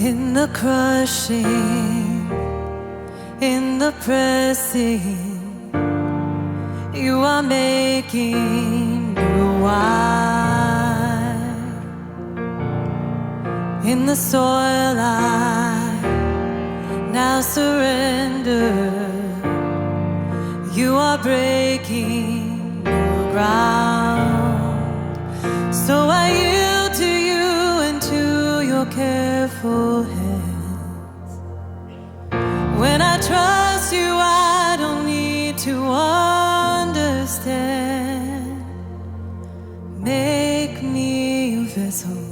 In the crushing, in the pressing, you are making new wine. In the soil I now surrender. You are breaking new ground. So I yield to you and to your careful hands. When I trust you, I don't need to understand. Make me a vessel,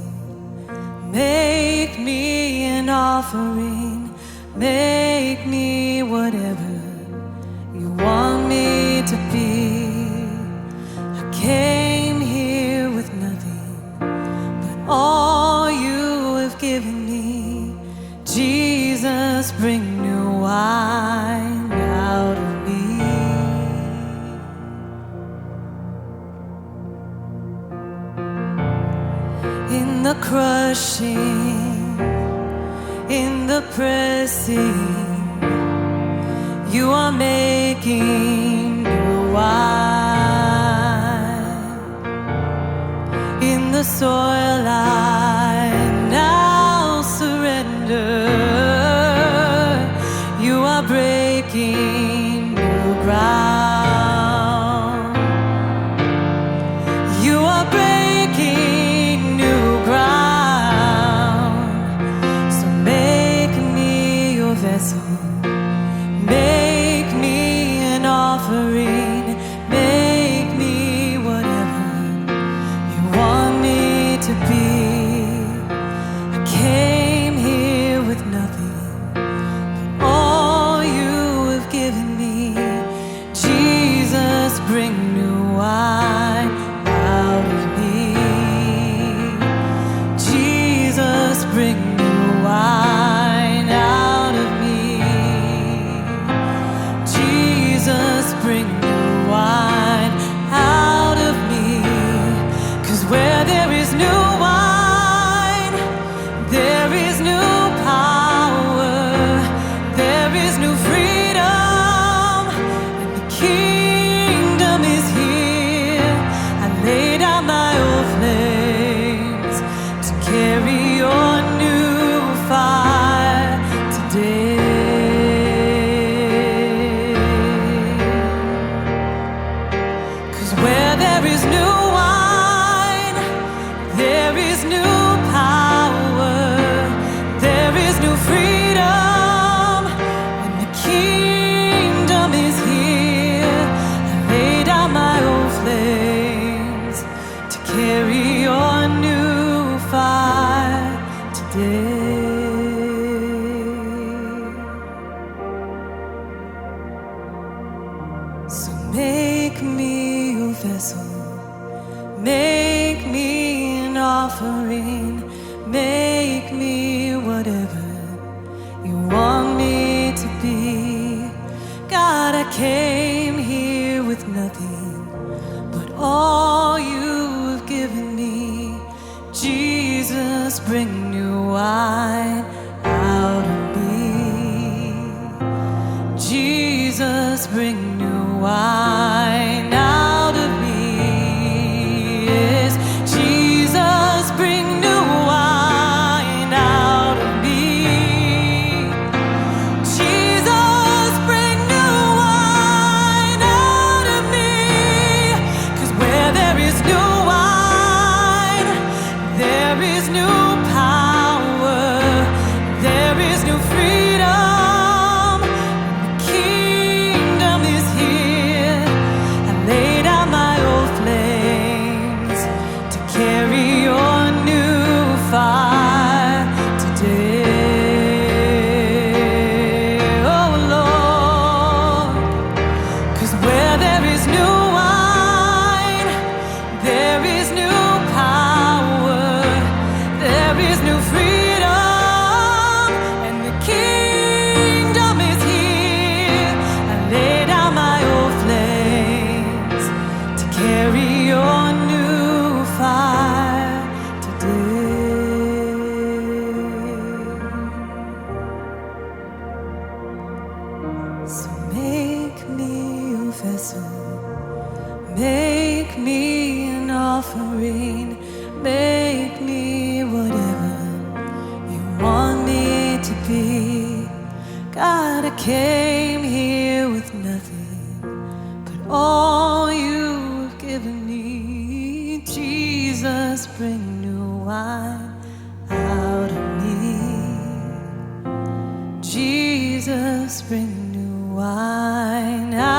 make me an offering, make me whatever you want me to be. I came here with nothing but all you have given me. Jesus, bring new wine out of me. In the crushing, in the pressing, you are making new wine. In the soil I now surrender. You are breaking new ground. You are breaking new ground. So make me your vessel, make me an offering, make me whatever you want me to be. I came here with nothing but all you have given me. Jesus, bring new wine out of me. Jesus, bring new wine out of me. Jesus, bring new wine out of me. 'Cause where there is new wine, there is new power, there is new freedom, and the kingdom is here. I lay down my old flames to carry your new fire today. Where there is new wine, there is new power, there is new freedom, and the kingdom is here. I lay down my old flames to carry your new fire today. So make me a vessel, make me an offering, make me whatever you want me to be. God, I came here with nothing but all you have given me. Jesus, bring new wine out of me. Jesus, bring new wine out of me. Yes, Jesus, bring new wine out of me. Jesus, bring new wine out of me. 'Cause where there is new wine, there is new power, there is new freedom. The kingdom is here. So make me your vessel, make me an offering, make me whatever you want me to be. God, I came here with nothing but all you've given me. Jesus, bring new wine out of me. Jesus, bring new wine out